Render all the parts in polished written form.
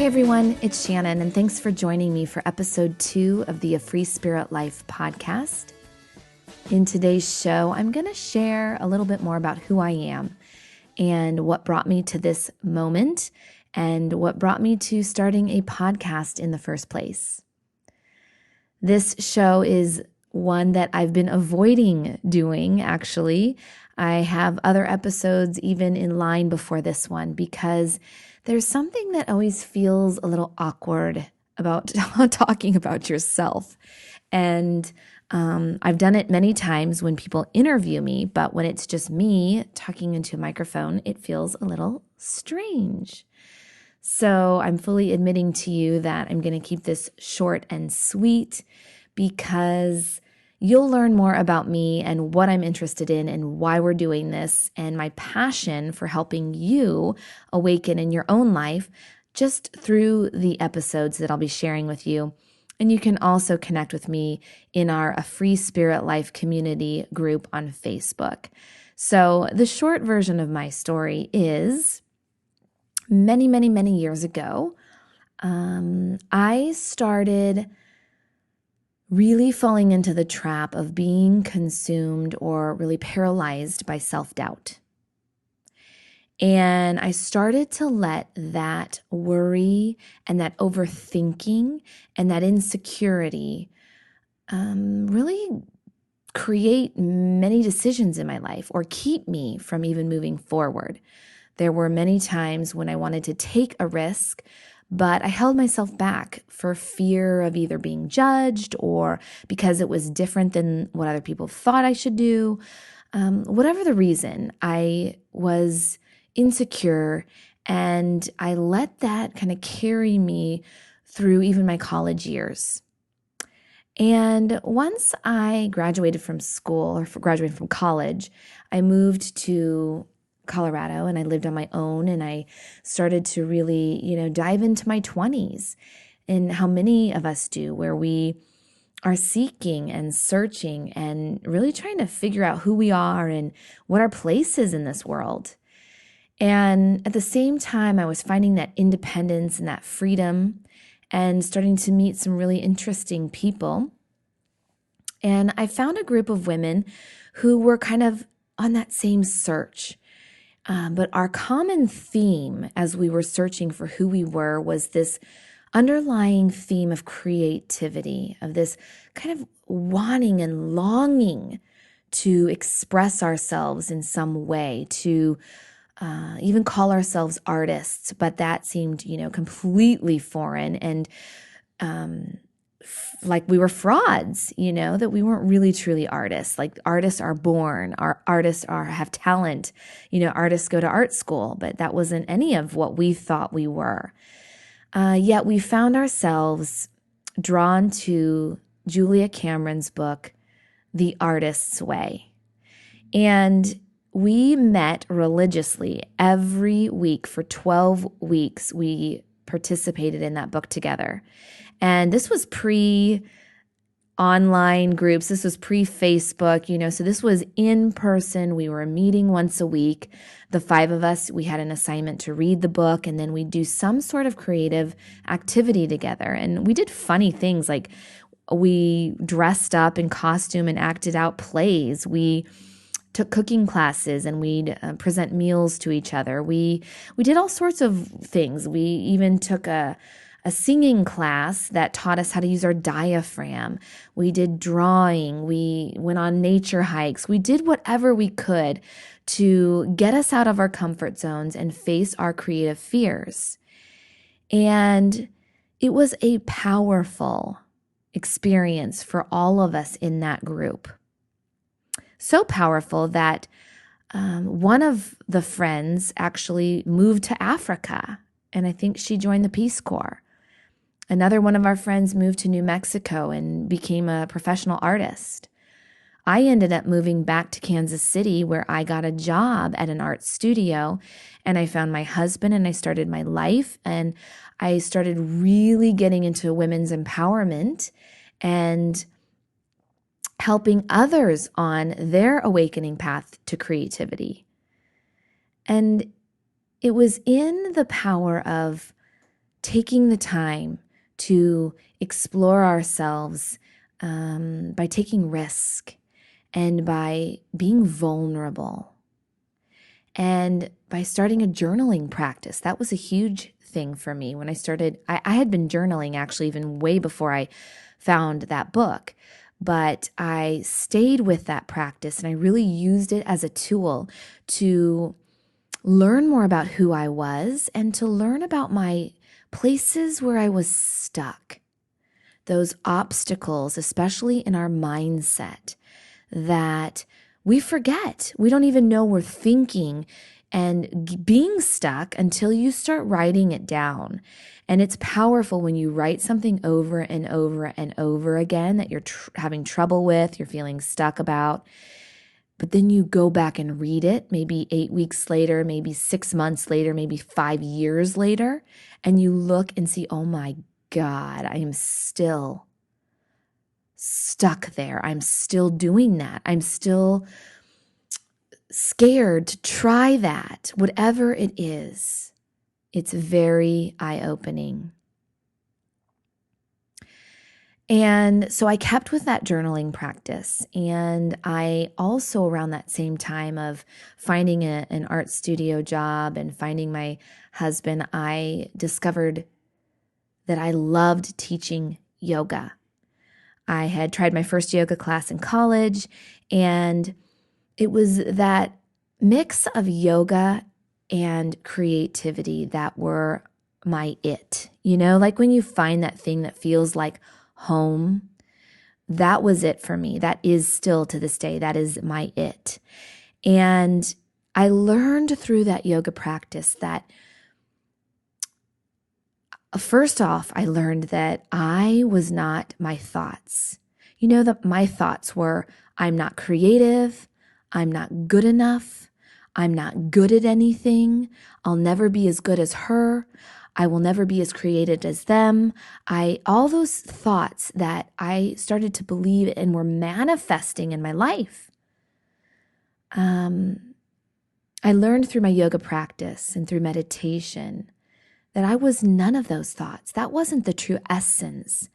Hey everyone, it's Shannon, and thanks for joining me for episode 2 of the A Free Spirit Life podcast. In today's show, I'm going to share a little bit more about who I am and what brought me to this moment and what brought me to starting a podcast in the first place. This show is one that I've been avoiding doing, actually. I have other episodes even in line before this one because there's something that always feels a little awkward about talking about yourself. And I've done it many times when people interview me, but when it's just me talking into a microphone, it feels a little strange. So I'm fully admitting to you that I'm going to keep this short and sweet because you'll learn more about me and what I'm interested in and why we're doing this and my passion for helping you awaken in your own life just through the episodes that I'll be sharing with you. And you can also connect with me in our A Free Spirit Life community group on Facebook. So the short version of my story is many, many, many years ago, I started really falling into the trap of being consumed or really paralyzed by self-doubt. And I started to let that worry and that overthinking and that insecurity really create many decisions in my life or keep me from even moving forward. There were many times when I wanted to take a risk, but I held myself back for fear of either being judged or because it was different than what other people thought I should do. Whatever the reason, I was insecure and I let that kind of carry me through even my college years. And once I graduated from school or graduated from college, I moved to Colorado and I lived on my own and I started to really, dive into my 20s and how many of us do, where we are seeking and searching and really trying to figure out who we are and what our place is in this world. And at the same time, I was finding that independence and that freedom and starting to meet some really interesting people. And I found a group of women who were kind of on that same search. But our common theme as we were searching for who we were was this underlying theme of creativity, of this kind of wanting and longing to express ourselves in some way, to even call ourselves artists. But that seemed, completely foreign and like we were frauds, that we weren't really truly artists. Like artists are born, our artists have talent, artists go to art school, but that wasn't any of what we thought we were. Yet we found ourselves drawn to Julia Cameron's book, The Artist's Way. And we met religiously every week for 12 weeks. We participated in that book together. And this was pre-online groups. This was pre-Facebook, so this was in person. We were meeting once a week. The 5 of us, we had an assignment to read the book, and then we'd do some sort of creative activity together. And we did funny things, like we dressed up in costume and acted out plays. We took cooking classes and we'd present meals to each other. We did all sorts of things. We even took a singing class that taught us how to use our diaphragm. We did drawing. We went on nature hikes. We did whatever we could to get us out of our comfort zones and face our creative fears. And it was a powerful experience for all of us in that group. So powerful that one of the friends actually moved to Africa, and I think she joined the Peace Corps. Another one of our friends moved to New Mexico and became a professional artist. I ended up moving back to Kansas City, where I got a job at an art studio, and I found my husband and I started my life, and I started really getting into women's empowerment and helping others on their awakening path to creativity. And it was in the power of taking the time to explore ourselves by taking risk and by being vulnerable and by starting a journaling practice. That was a huge thing for me when I started. I had been journaling actually even way before I found that book, but I stayed with that practice and I really used it as a tool to learn more about who I was and to learn about my places where I was stuck, those obstacles, especially in our mindset, that we forget. We don't even know we're thinking and being stuck until you start writing it down. And it's powerful when you write something over and over and over again that you're having trouble with, you're feeling stuck about. But then you go back and read it, maybe 8 weeks later, maybe 6 months later, maybe 5 years later, and you look and see, oh my God, I am still stuck there. I'm still doing that. I'm still scared to try that. Whatever it is, it's very eye-opening. And so I kept with that journaling practice. And I also, around that same time of finding an art studio job and finding my husband, I discovered that I loved teaching yoga. I had tried my first yoga class in college, and it was that mix of yoga and creativity that were my it. You know, like when you find that thing that feels like home, that was it for me. That is still to this day, that is my it. And I learned through that yoga practice that first off, I learned that I was not my thoughts. You know, that my thoughts were, I'm not creative, I'm not good enough, I'm not good at anything, I'll never be as good as her, I will never be as creative as them. All those thoughts that I started to believe and were manifesting in my life. I learned through my yoga practice and through meditation that I was none of those thoughts. That wasn't the true essence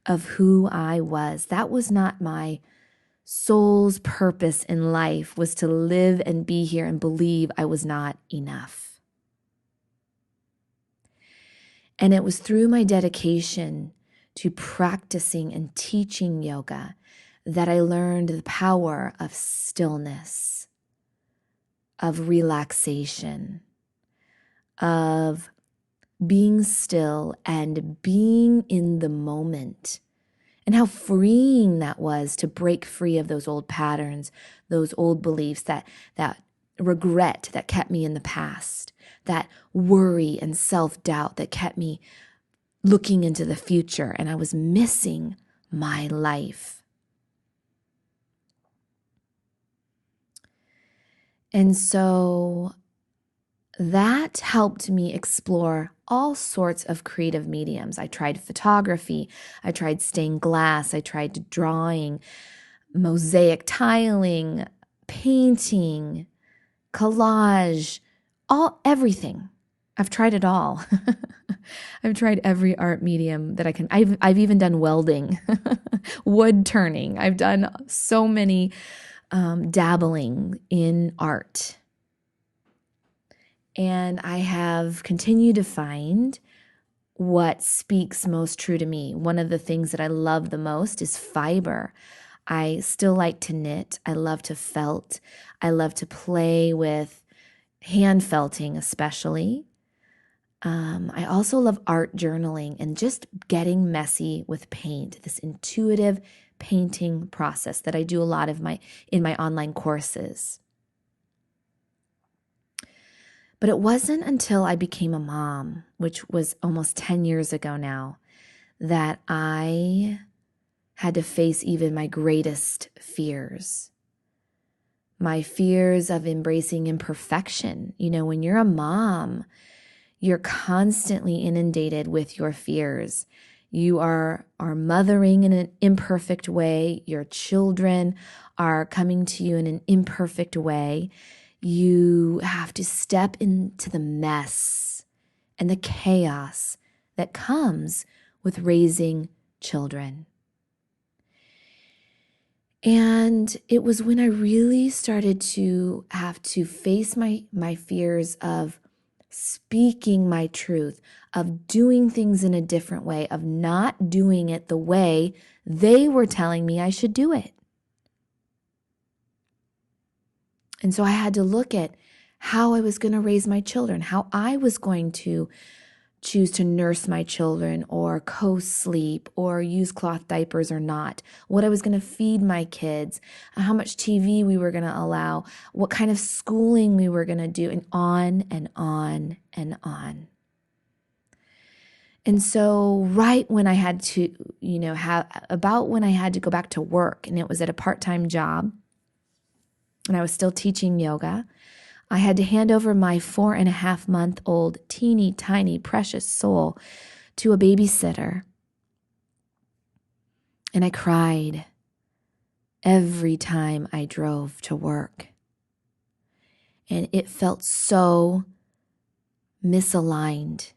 of who I was. That was not my soul's purpose in life, was to live and be here and believe I was not enough. And it was through my dedication to practicing and teaching yoga that I learned the power of stillness, of relaxation, of being still and being in the moment, and how freeing that was to break free of those old patterns, those old beliefs, that regret that kept me in the past, that worry and self-doubt that kept me looking into the future, and I was missing my life. And so that helped me explore all sorts of creative mediums. I tried photography, I tried stained glass, I tried drawing, mosaic tiling, painting, collage, everything. I've tried it all. I've tried every art medium that I can. I've even done welding, wood turning. I've done so many dabbling in art. And I have continued to find what speaks most true to me. One of the things that I love the most is fiber. I still like to knit. I love to felt. I love to play with hand felting, especially. I also love art journaling and just getting messy with paint, this intuitive painting process that I do a lot of in my online courses. But it wasn't until I became a mom, which was almost 10 years ago now, that I had to face even my greatest fears. My fears of embracing imperfection. You know, when you're a mom, you're constantly inundated with your fears. You are mothering in an imperfect way. Your children are coming to you in an imperfect way. You have to step into the mess and the chaos that comes with raising children. And it was when I really started to have to face my fears of speaking my truth, of doing things in a different way, of not doing it the way they were telling me I should do it. And so I had to look at how I was going to raise my children, how I was going to choose to nurse my children or co-sleep or use cloth diapers or not, what I was going to feed my kids, how much TV we were going to allow, what kind of schooling we were going to do, and on and on and on. And so right when I had to, when I had to go back to work, and it was at a part-time job, and I was still teaching yoga, I had to hand over my 4.5-month-old teeny tiny precious soul to a babysitter. And I cried every time I drove to work. And it felt so misaligned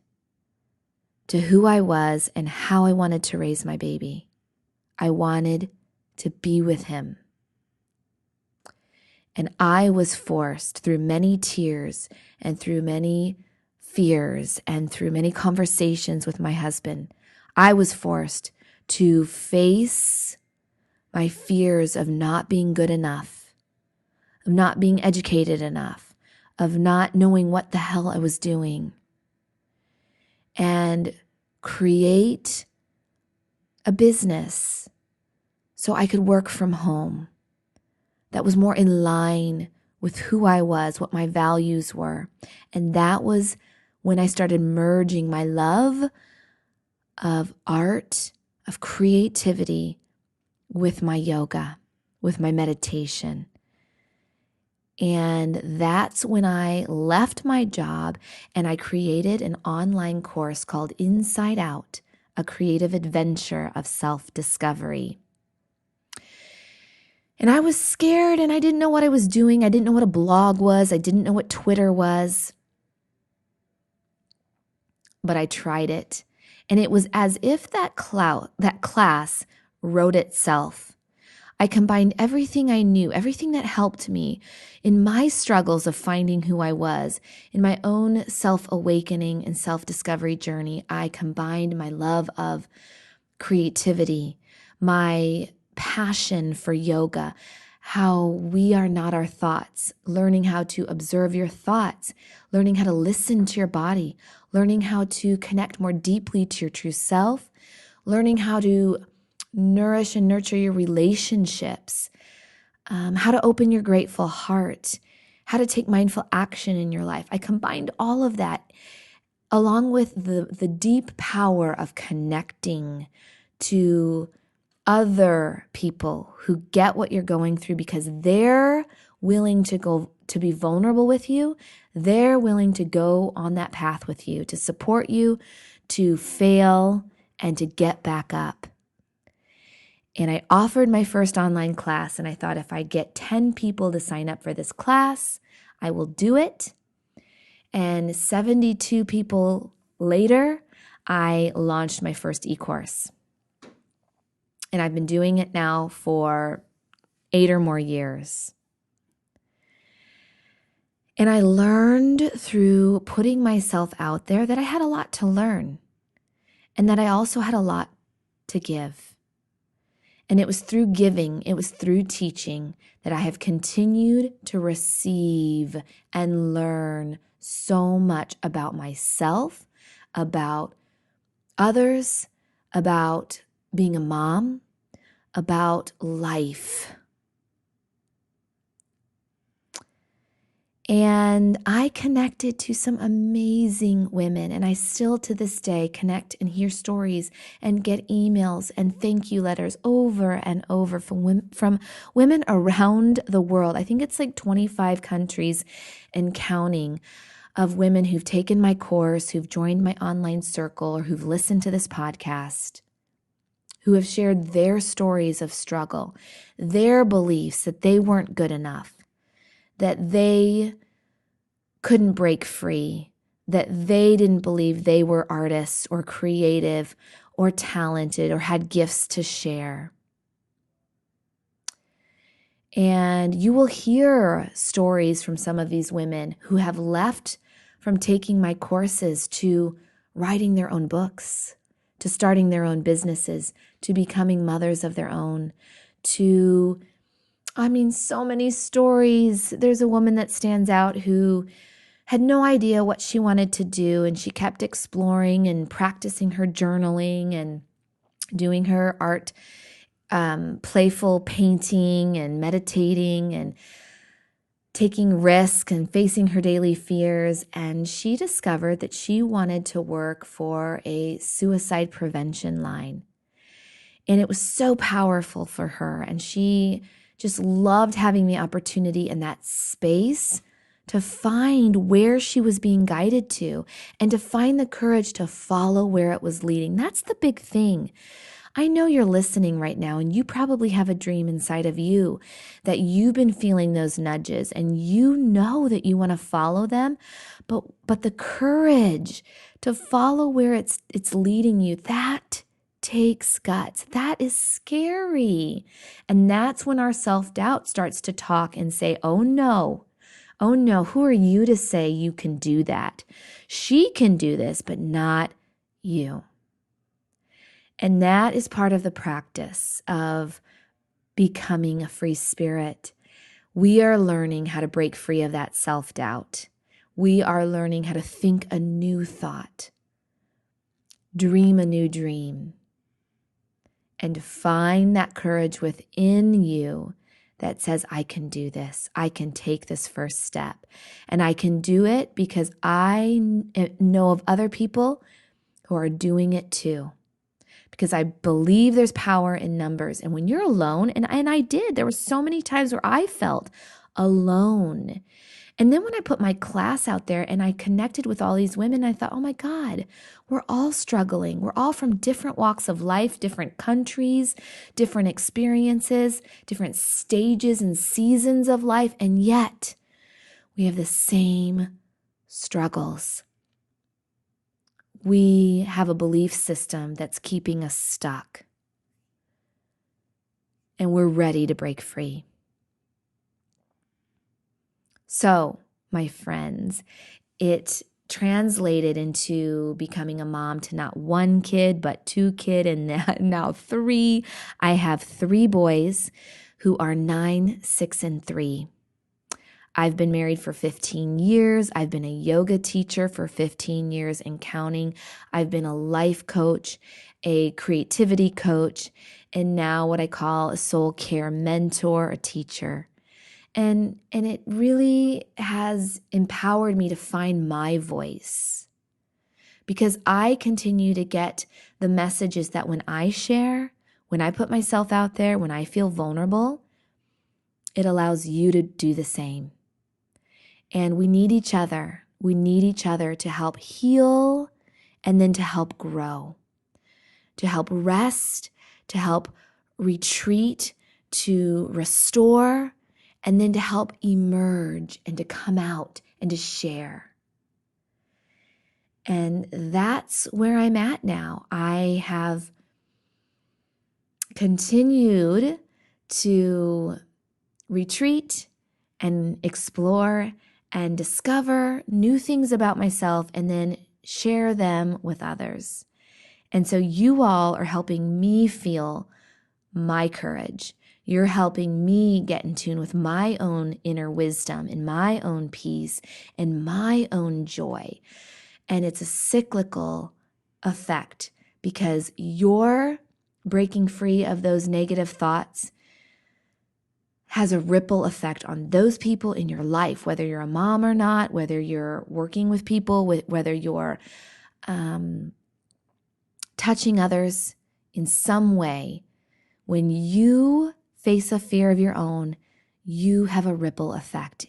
to who I was and how I wanted to raise my baby. I wanted to be with him. And I was forced through many tears and through many fears and through many conversations with my husband, I was forced to face my fears of not being good enough, of not being educated enough, of not knowing what the hell I was doing, and create a business so I could work from home that was more in line with who I was, what my values were. And that was when I started merging my love of art, of creativity, with my yoga, with my meditation. And that's when I left my job and I created an online course called Inside Out, a creative adventure of self-discovery. And I was scared and I didn't know what I was doing. I didn't know what a blog was. I didn't know what Twitter was. But I tried it. And it was as if that class wrote itself. I combined everything I knew, everything that helped me in my struggles of finding who I was, in my own self-awakening and self-discovery journey. I combined my love of creativity, my passion for yoga, how we are not our thoughts, learning how to observe your thoughts, learning how to listen to your body, learning how to connect more deeply to your true self, learning how to nourish and nurture your relationships, how to open your grateful heart, how to take mindful action in your life. I combined all of that along with the deep power of connecting to other people who get what you're going through because they're willing to be vulnerable with you. They're willing to go on that path with you, to support you, to fail, and to get back up. And I offered my first online class, and I thought if I get 10 people to sign up for this class, I will do it. And 72 people later, I launched my first e-course. And I've been doing it now for 8 or more years. And I learned through putting myself out there that I had a lot to learn and that I also had a lot to give. And it was through giving, it was through teaching that I have continued to receive and learn so much about myself, about others, about being a mom, about life. And I connected to some amazing women, and I still to this day connect and hear stories and get emails and thank you letters over and over from women around the world. I think it's like 25 countries and counting of women who've taken my course, who've joined my online circle, or who've listened to this podcast, who have shared their stories of struggle, their beliefs that they weren't good enough, that they couldn't break free, that they didn't believe they were artists or creative or talented or had gifts to share. And you will hear stories from some of these women who have left from taking my courses to writing their own books, to starting their own businesses, to becoming mothers of their own, so many stories. There's a woman that stands out who had no idea what she wanted to do, and she kept exploring and practicing her journaling and doing her art, playful painting and meditating and taking risks and facing her daily fears. And she discovered that she wanted to work for a suicide prevention line. And it was so powerful for her. And she just loved having the opportunity in that space to find where she was being guided to and to find the courage to follow where it was leading. That's the big thing. I know you're listening right now, and you probably have a dream inside of you that you've been feeling those nudges, and you know that you want to follow them, but the courage to follow where it's leading you, that takes guts. That is scary. And that's when our self-doubt starts to talk and say, oh no, who are you to say you can do that? She can do this, but not you. And that is part of the practice of becoming a free spirit. We are learning how to break free of that self-doubt. We are learning how to think a new thought, dream a new dream, and find that courage within you that says, I can do this. I can take this first step. And I can do it because I know of other people who are doing it too. Because I believe there's power in numbers. And when you're alone, and I did, there were so many times where I felt alone. And then when I put my class out there and I connected with all these women, I thought, oh my God, we're all struggling. We're all from different walks of life, different countries, different experiences, different stages and seasons of life. And yet we have the same struggles. We have a belief system that's keeping us stuck, and we're ready to break free. So, my friends, it translated into becoming a mom to not one kid, but 2 kids, and now 3. I have 3 boys who are 9, 6, and 3. I've been married for 15 years. I've been a yoga teacher for 15 years and counting. I've been a life coach, a creativity coach, and now what I call a soul care mentor, a teacher. And it really has empowered me to find my voice, because I continue to get the messages that when I share, when I put myself out there, when I feel vulnerable, it allows you to do the same. And we need each other. We need each other to help heal and then to help grow, to help rest, to help retreat, to restore, and then to help emerge and to come out and to share. And that's where I'm at now. I have continued to retreat and explore and discover new things about myself and then share them with others. And so you all are helping me feel my courage. You're helping me get in tune with my own inner wisdom and my own peace and my own joy. And it's a cyclical effect, because you're breaking free of those negative thoughts has a ripple effect on those people in your life, whether you're a mom or not, whether you're working with people, whether you're touching others in some way. When you face a fear of your own, you have a ripple effect.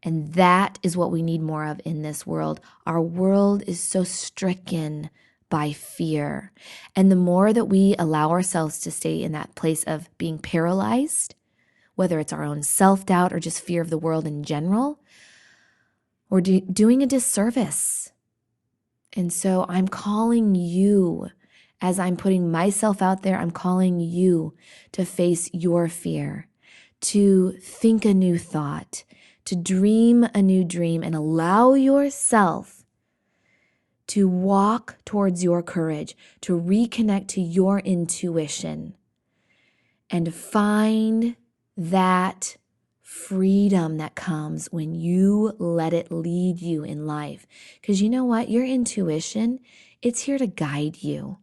And that is what we need more of in this world. Our world is so stricken by fear. And the more that we allow ourselves to stay in that place of being paralyzed, whether it's our own self-doubt or just fear of the world in general, or doing a disservice And so I'm calling you, as I'm putting myself out there, I'm calling you to face your fear, to think a new thought, to dream a new dream, and allow yourself to walk towards your courage, to reconnect to your intuition, and find that freedom that comes when you let it lead you in life. Because you know what? Your intuition, it's here to guide you.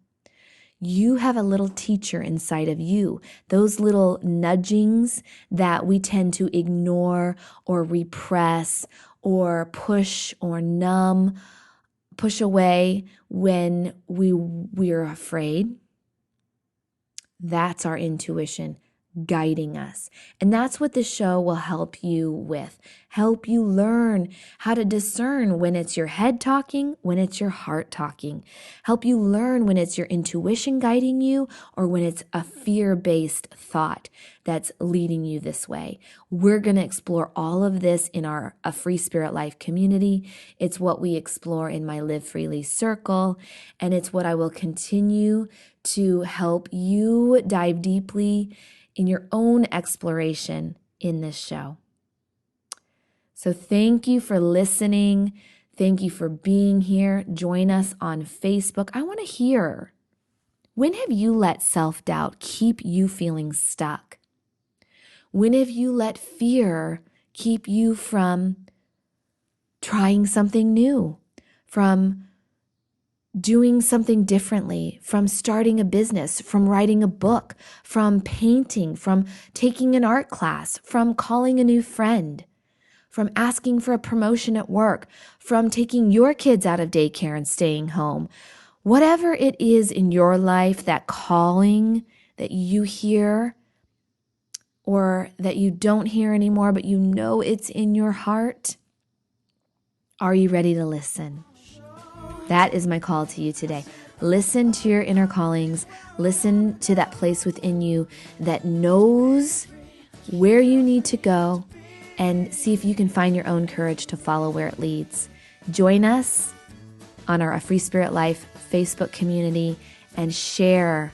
You have a little teacher inside of you. Those little nudgings that we tend to ignore or repress or push or numb, push away when we're afraid. That's our intuition guiding us. And that's what this show will help you with. Help you learn how to discern when it's your head talking, when it's your heart talking. Help you learn when it's your intuition guiding you or when it's a fear-based thought that's leading you this way. We're going to explore all of this in our A Free Spirit Life community. It's what we explore in my Live Freely circle, and it's what I will continue to help you dive deeply in your own exploration in this show. So thank you for listening. Thank you for being here. Join us on Facebook. I want to hear, when have you let self-doubt keep you feeling stuck? When have you let fear keep you from trying something new, from doing something differently, from starting a business, from writing a book, from painting, from taking an art class, from calling a new friend, from asking for a promotion at work, from taking your kids out of daycare and staying home? Whatever it is in your life, that calling that you hear or that you don't hear anymore, but you know it's in your heart, are you ready to listen? That is my call to you today. Listen to your inner callings. Listen to that place within you that knows where you need to go, and see if you can find your own courage to follow where it leads. Join us on our A Free Spirit Life Facebook community and share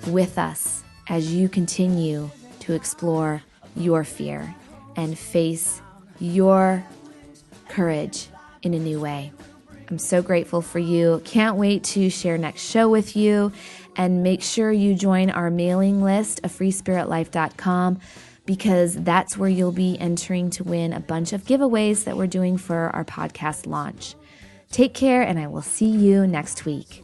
with us as you continue to explore your fear and face your courage in a new way. I'm so grateful for you. Can't wait to share next show with you. And make sure you join our mailing list, afreespiritlife.com, because that's where you'll be entering to win a bunch of giveaways that we're doing for our podcast launch. Take care, and I will see you next week.